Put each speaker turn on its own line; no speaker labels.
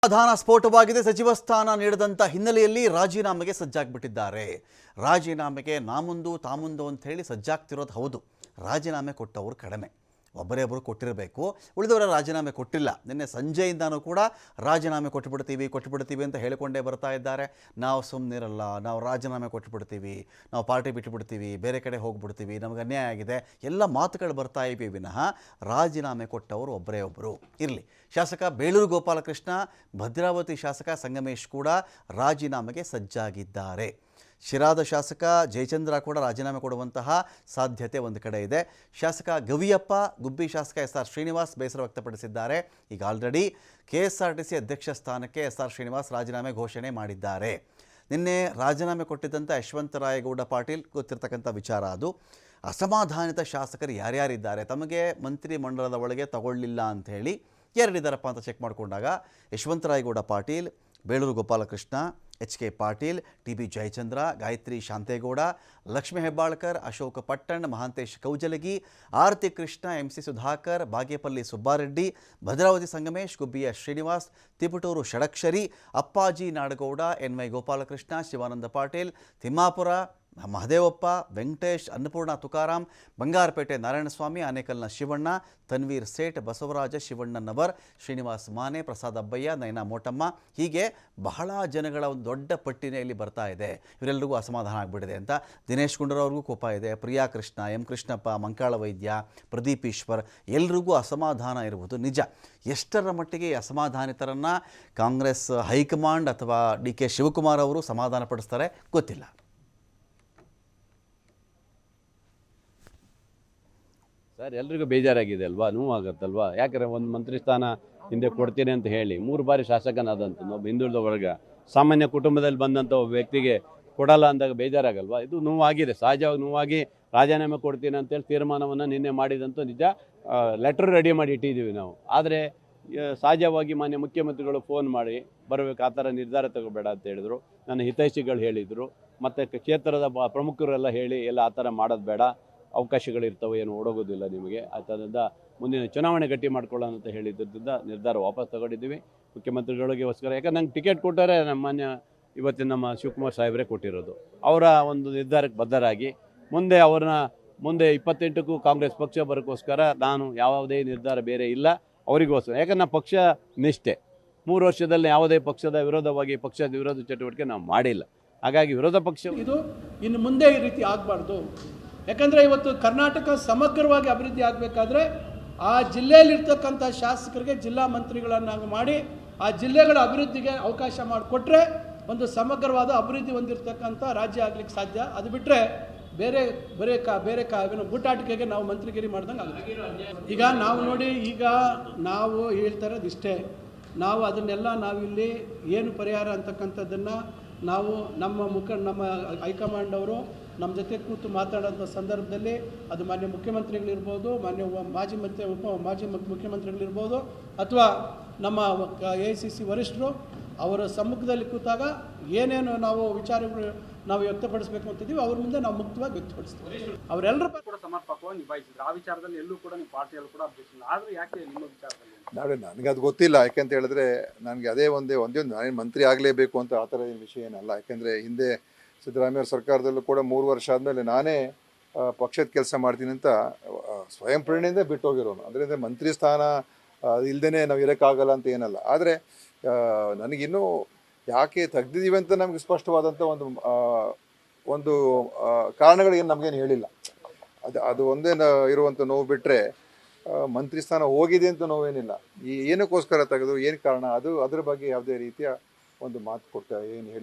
ಅಸಮಾಧಾನ ಸ್ಫೋಟವಾಗಿದೆ. ಸಚಿವ ಸ್ಥಾನ ನೀಡದಂತ ಹಿನ್ನೆಲೆಯಲ್ಲಿ ರಾಜೀನಾಮೆಗೆ ಸಜ್ಜಾಗ್ಬಿಟ್ಟಿದ್ದಾರೆ. ರಾಜೀನಾಮೆಗೆ ನಾಮುಂದು ತಾಮುಂದು ಅಂತ ಹೇಳಿ ಸಜ್ಜಾಗ್ತಿರೋದು ಹೌದು. ರಾಜೀನಾಮೆ ಕೊಟ್ಟವರು ಕಡಿಮೆ, ಒಬ್ಬರೇ ಒಬ್ಬರು ಕೊಟ್ಟಿರಬೇಕು, ಉಳಿದವರ ರಾಜೀನಾಮೆ ಕೊಟ್ಟಿಲ್ಲ. ನಿನ್ನೆ ಸಂಜೆಯಿಂದನೂ ಕೂಡ ರಾಜೀನಾಮೆ ಕೊಟ್ಟುಬಿಡ್ತೀವಿ ಅಂತ ಹೇಳಿಕೊಂಡೇ ಬರ್ತಾ ಇದ್ದಾರೆ. ನಾವು ಸುಮ್ಮನಿರಲ್ಲ, ನಾವು ರಾಜೀನಾಮೆ ಕೊಟ್ಟುಬಿಡ್ತೀವಿ, ನಾವು ಪಾರ್ಟಿ ಬಿಟ್ಟುಬಿಡ್ತೀವಿ, ಬೇರೆ ಕಡೆ ಹೋಗ್ಬಿಡ್ತೀವಿ, ನಮಗೆ ಅನ್ಯಾಯ ಆಗಿದೆ, ಎಲ್ಲ ಮಾತುಗಳು ಬರ್ತಾ ಇವೆ ವಿನಃ ರಾಜೀನಾಮೆ ಕೊಟ್ಟವರು ಒಬ್ಬರೇ ಒಬ್ಬರು. ಇರಲಿ, ಶಾಸಕ ಬೇಳೂರು ಗೋಪಾಲಕೃಷ್ಣ, ಭದ್ರಾವತಿ ಶಾಸಕ ಸಂಗಮೇಶ್ ಕೂಡ ರಾಜೀನಾಮೆಗೆ ಸಜ್ಜಾಗಿದ್ದಾರೆ. ಶಿರಾದ ಶಾಸಕ ಜಯಚಂದ್ರ ಕೂಡ ರಾಜೀನಾಮೆ ಕೊಡುವಂತಹ ಸಾಧ್ಯತೆ ಒಂದು ಕಡೆ ಇದೆ. ಶಾಸಕ ಗವಿಯಪ್ಪ, ಗುಬ್ಬಿ ಶಾಸಕ SR ಶ್ರೀನಿವಾಸ್ ಬೇಸರ ವ್ಯಕ್ತಪಡಿಸಿದ್ದಾರೆ. ಈಗ ಆಲ್ರೆಡಿ KSRTC ಅಧ್ಯಕ್ಷ ಸ್ಥಾನಕ್ಕೆ SR ಶ್ರೀನಿವಾಸ್ ರಾಜೀನಾಮೆ ಘೋಷಣೆ ಮಾಡಿದ್ದಾರೆ. ನಿನ್ನೆ ರಾಜೀನಾಮೆ ಕೊಟ್ಟಿದ್ದಂಥ ಯಶವಂತರಾಯಗೌಡ ಪಾಟೀಲ್ ಗೊತ್ತಿರ್ತಕ್ಕಂಥ ವಿಚಾರ ಅದು. ಅಸಮಾಧಾನಿತ ಶಾಸಕರು ಯಾರ್ಯಾರಿದ್ದಾರೆ, ತಮಗೆ ಮಂತ್ರಿ ಮಂಡಲದ ಒಳಗೆ ತಗೊಳ್ಳಿಲ್ಲ ಅಂಥೇಳಿ ಯಾರಿದ್ದಾರಪ್ಪ ಅಂತ ಚೆಕ್ ಮಾಡಿಕೊಂಡಾಗ ಯಶವಂತರಾಯಗೌಡ ಪಾಟೀಲ್, ಬೇಳೂರು ಗೋಪಾಲಕೃಷ್ಣ, HK ಪಾಟೀಲ್, TB ಜಯಚಂದ್ರ, ಗಾಯತ್ರಿ ಶಾಂತೇಗೌಡ, ಲಕ್ಷ್ಮೀ ಹೆಬ್ಬಾಳ್ಕರ್, ಅಶೋಕ ಪಟ್ಟಣ್, ಮಹಾಂತೇಶ್ ಕೌಜಲಗಿ, ಆರತಿ ಕೃಷ್ಣ, MC ಸುಧಾಕರ್, ಬಾಗೇಪಲ್ಲಿ ಸುಬ್ಬಾರೆಡ್ಡಿ, ಭದ್ರಾವತಿ ಸಂಗಮೇಶ್, ಗುಬ್ಬಿಯ ಶ್ರೀನಿವಾಸ್, ತಿಪಟೂರು ಷಡಕ್ಷರಿ, ಅಪ್ಪಾಜಿ ನಾಡಗೌಡ, NY ಗೋಪಾಲಕೃಷ್ಣ, ಶಿವಾನಂದ ಪಾಟೀಲ್, ತಿಮ್ಮಾಪುರ ಮಹದೇವಪ್ಪ, ವೆಂಕಟೇಶ್, ಅನ್ನಪೂರ್ಣ ತುಕಾರಾಮ್, ಬಂಗಾರಪೇಟೆ ನಾರಾಯಣಸ್ವಾಮಿ, ಆನೇಕಲ್ನ ಶಿವಣ್ಣ, ತನ್ವೀರ್ ಸೇಠ್, ಬಸವರಾಜ ಶಿವಣ್ಣನವರ್, ಶ್ರೀನಿವಾಸ್ ಮಾನೆ, ಪ್ರಸಾದ್ ಅಬ್ಬಯ್ಯ, ನಯನಾ ಮೋಟಮ್ಮ, ಹೀಗೆ ಬಹಳ ಜನಗಳ ಒಂದು ದೊಡ್ಡ ಪಟ್ಟಿನೇ ಇಲ್ಲಿ ಬರ್ತಾ ಇದೆ. ಇವರೆಲ್ಲರಿಗೂ ಅಸಮಾಧಾನ ಆಗಿಬಿಟ್ಟಿದೆ ಅಂತ. ದಿನೇಶ್ ಗುಂಡೂರಾವ್ರಿಗೂ ಕೋಪ ಇದೆ. ಪ್ರಿಯಾ ಕೃಷ್ಣ, M ಕೃಷ್ಣಪ್ಪ, ಮಂಕಾಳ ವೈದ್ಯ, ಪ್ರದೀಪ್ ಈಶ್ವರ್, ಎಲ್ರಿಗೂ ಅಸಮಾಧಾನ ಇರುವುದು ನಿಜ. ಎಷ್ಟರ ಮಟ್ಟಿಗೆ ಅಸಮಾಧಾನಿತರನ್ನು ಕಾಂಗ್ರೆಸ್ ಹೈಕಮಾಂಡ್ ಅಥವಾ DK ಶಿವಕುಮಾರ್ ಅವರು ಸಮಾಧಾನ ಪಡಿಸ್ತಾರೆ ಗೊತ್ತಿಲ್ಲ.
ಸರ್, ಎಲ್ರಿಗೂ ಬೇಜಾರಾಗಿದೆ ಅಲ್ವಾ, ನೋವಾಗತ್ತಲ್ವಾ. ಯಾಕಂದರೆ ಒಂದು ಮಂತ್ರಿ ಸ್ಥಾನ ಹಿಂದೆ ಕೊಡ್ತೀನಿ ಅಂತ ಹೇಳಿ 3 ಬಾರಿ ಶಾಸಕನಾದಂಥ ಒಬ್ಬ ಹಿಂದುಳಿದ ವರ್ಗ ಸಾಮಾನ್ಯ ಕುಟುಂಬದಲ್ಲಿ ಬಂದಂಥ ಒಬ್ಬ ವ್ಯಕ್ತಿಗೆ ಕೊಡಲ್ಲ ಅಂದಾಗ ಬೇಜಾರಾಗಲ್ವಾ. ಇದು ನೋವಾಗಿದೆ, ಸಹಜವಾಗಿ ನೋವಾಗಿ ರಾಜೀನಾಮೆ ಕೊಡ್ತೀನಿ ಅಂತೇಳಿ ತೀರ್ಮಾನವನ್ನು ನಿನ್ನೆ ಮಾಡಿದಂತೂ ನಿಜ. ಲೆಟ್ರ್ ರೆಡಿ ಮಾಡಿ ಇಟ್ಟಿದ್ದೀವಿ ನಾವು. ಆದರೆ ಸಹಜವಾಗಿ ಮಾನ್ಯ ಮುಖ್ಯಮಂತ್ರಿಗಳು ಫೋನ್ ಮಾಡಿ ಬರಬೇಕು, ಆ ಥರ ನಿರ್ಧಾರ ತಗೋಬೇಡ ಅಂತ ಹೇಳಿದರು. ನನ್ನ ಹಿತೈಷಿಗಳು ಹೇಳಿದರು, ಮತ್ತು ಕ್ಷೇತ್ರದ ಪ್ರಮುಖರೆಲ್ಲ ಹೇಳಿ ಎಲ್ಲ ಆ ಥರ ಮಾಡೋದು ಬೇಡ, ಅವಕಾಶಗಳಿರ್ತವೆ, ಏನು ಓಡೋಗೋದಿಲ್ಲ ನಿಮಗೆ, ಆದ್ದರಿಂದ ಮುಂದಿನ ಚುನಾವಣೆ ಗಟ್ಟಿ ಮಾಡ್ಕೊಳ್ಳೋಣ ಅಂತ ಹೇಳಿದ್ದರಿಂದ ನಿರ್ಧಾರ ವಾಪಸ್ ತಗೊಂಡಿದ್ದೀವಿ ಮುಖ್ಯಮಂತ್ರಿಗಳಿಗೋಸ್ಕರ. ಯಾಕಂದ್ರೆ ನಂಗೆ ಟಿಕೆಟ್ ಕೊಟ್ಟರೆ ನಮ್ಮ ಮಾನ್ಯ ಇವತ್ತಿನ ನಮ್ಮ ಶಿವಕುಮಾರ್ ಸಾಹೇಬರೇ ಕೊಟ್ಟಿರೋದು. ಅವರ ಒಂದು ನಿರ್ಧಾರಕ್ಕೆ ಬದ್ಧರಾಗಿ ಮುಂದೆ 28ಕ್ಕೂ ಕಾಂಗ್ರೆಸ್ ಪಕ್ಷ ಬರೋಕ್ಕೋಸ್ಕರ ನಾನು ಯಾವುದೇ ನಿರ್ಧಾರ ಬೇರೆ ಇಲ್ಲ ಅವರಿಗೋಸ್ಕರ. ಯಾಕಂದ್ರೆ ನಾವು ಪಕ್ಷ ನಿಷ್ಠೆ, 3 ವರ್ಷದಲ್ಲಿ ಯಾವುದೇ ಪಕ್ಷದ ವಿರೋಧವಾಗಿ ಪಕ್ಷದ ವಿರೋಧ ಚಟುವಟಿಕೆ ನಾವು ಮಾಡಿಲ್ಲ. ಹಾಗಾಗಿ ವಿರೋಧ ಪಕ್ಷ
ಇದು ಇನ್ನು ಮುಂದೆ ಈ ರೀತಿ ಆಗಬಾರ್ದು. ಯಾಕಂದರೆ ಇವತ್ತು ಕರ್ನಾಟಕ ಸಮಗ್ರವಾಗಿ ಅಭಿವೃದ್ಧಿ ಆಗಬೇಕಾದ್ರೆ ಆ ಜಿಲ್ಲೆಯಲ್ಲಿರ್ತಕ್ಕಂಥ ಶಾಸಕರಿಗೆ ಜಿಲ್ಲಾ ಮಂತ್ರಿಗಳನ್ನಾಗಿ ಮಾಡಿ ಆ ಜಿಲ್ಲೆಗಳ ಅಭಿವೃದ್ಧಿಗೆ ಅವಕಾಶ ಮಾಡಿಕೊಟ್ರೆ ಒಂದು ಸಮಗ್ರವಾದ ಅಭಿವೃದ್ಧಿ ಹೊಂದಿರತಕ್ಕಂಥ ರಾಜ್ಯ ಆಗಲಿಕ್ಕೆ ಸಾಧ್ಯ. ಅದು ಬಿಟ್ಟರೆ ಬೇರೆ ಬೂಟಾಟಿಕೆಗೆ ನಾವು ಮಂತ್ರಿಗಿರಿ ಮಾಡ್ದಂಗೆ ಆಗುತ್ತೆ. ಈಗ ನಾವು ನೋಡಿ, ಈಗ ನಾವು ಹೇಳ್ತಾ ಇರೋದು ಇಷ್ಟೇ, ನಾವು ಅದನ್ನೆಲ್ಲ ನಾವಿಲ್ಲಿ ಏನು ಪರಿಹಾರ ಅಂತಕ್ಕಂಥದ್ದನ್ನು ನಾವು ನಮ್ಮ ಹೈಕಮಾಂಡ್ ಅವರು ನಮ್ಮ ಜೊತೆ ಕೂತು ಮಾತಾಡೋಂಥ ಸಂದರ್ಭದಲ್ಲಿ ಅದು ಮಾನ್ಯ ಮುಖ್ಯಮಂತ್ರಿಗಳಿರ್ಬೋದು, ಮಾನ್ಯ ಮಾಜಿ ಮುಖ್ಯಮಂತ್ರಿಗಳಿರ್ಬೋದು, ಅಥವಾ ನಮ್ಮ AICC ವರಿಷ್ಠರು ಅವರ ಸಮ್ಮುಖದಲ್ಲಿ ಕೂತಾಗ ಏನೇನು ನಾವು ವಿಚಾರಗಳು ನಾವು ವ್ಯಕ್ತಪಡಿಸಬೇಕು ಅಂತಿದ್ದೀವಿ ಅವ್ರ ಮುಂದೆ ನಾವು ಮುಕ್ತವಾಗಿ ವ್ಯಕ್ತಪಡಿಸ್ತೀವಿ. ಅವರೆಲ್ಲರೂ
ಕೂಡ ಸಮರ್ಪಕವಾಗಿ ನಿಭಾಯಿಸಿದ್ರು. ಆ ವಿಚಾರದಲ್ಲಿ ಎಲ್ಲೂ ಕೂಡ ನೀವು ಪಾರ್ಟಿಯಲ್ಲೂ ಕೂಡ ಅಭ್ಯರ್ಥಿಸಿಲ್ಲ. ಆದರೂ ಯಾಕೆ ನಿಮ್ಮ ವಿಚಾರದಲ್ಲಿ
ನನಗೆ ಅದು ಗೊತ್ತಿಲ್ಲ. ಯಾಕೆಂತ ಹೇಳಿದ್ರೆ ನನಗೆ ಅದೇ ಒಂದೇ ನಾನೇನು ಮಂತ್ರಿ ಆಗಲೇಬೇಕು ಅಂತ ಆ ಥರ ಏನು ವಿಷಯ ಏನಲ್ಲ. ಯಾಕೆಂದರೆ ಹಿಂದೆ ಸಿದ್ದರಾಮಯ್ಯ ಸರ್ಕಾರದಲ್ಲೂ ಕೂಡ 3 ವರ್ಷ ಆದಮೇಲೆ ನಾನೇ ಪಕ್ಷದ ಕೆಲಸ ಮಾಡ್ತೀನಿ ಅಂತ ಸ್ವಯಂ ಪ್ರೇರಣೆಯಿಂದ ಬಿಟ್ಟು ಹೋಗಿರೋನು. ಅದರಿಂದ ಮಂತ್ರಿ ಸ್ಥಾನ ಇಲ್ಲದೇ ನಾವು ಇರೋಕ್ಕಾಗಲ್ಲ ಅಂತ ಏನಲ್ಲ. ಆದರೆ ನನಗಿನ್ನೂ ಯಾಕೆ ತೆಗ್ದಿದ್ದೀವಿ ಅಂತ ನಮಗೆ ಸ್ಪಷ್ಟವಾದಂಥ ಒಂದು ಕಾರಣಗಳಿಗೆ ನಮಗೇನು ಹೇಳಿಲ್ಲ. ಅದು ಒಂದೇ ಇರುವಂಥ ನೋವು ಬಿಟ್ಟರೆ ಮಂತ್ರಿ ಸ್ಥಾನ ಹೋಗಿದೆ ಅಂತ ನೋವೇನಿಲ್ಲ. ಏನಕ್ಕೋಸ್ಕರ ತೆಗೆದು ಏನು ಕಾರಣ ಅದ್ರ ಬಗ್ಗೆ ಯಾವುದೇ ರೀತಿಯ ಒಂದು ಮಾತು ಕೊಟ್ಟ ಏನು ಹೇಳಿ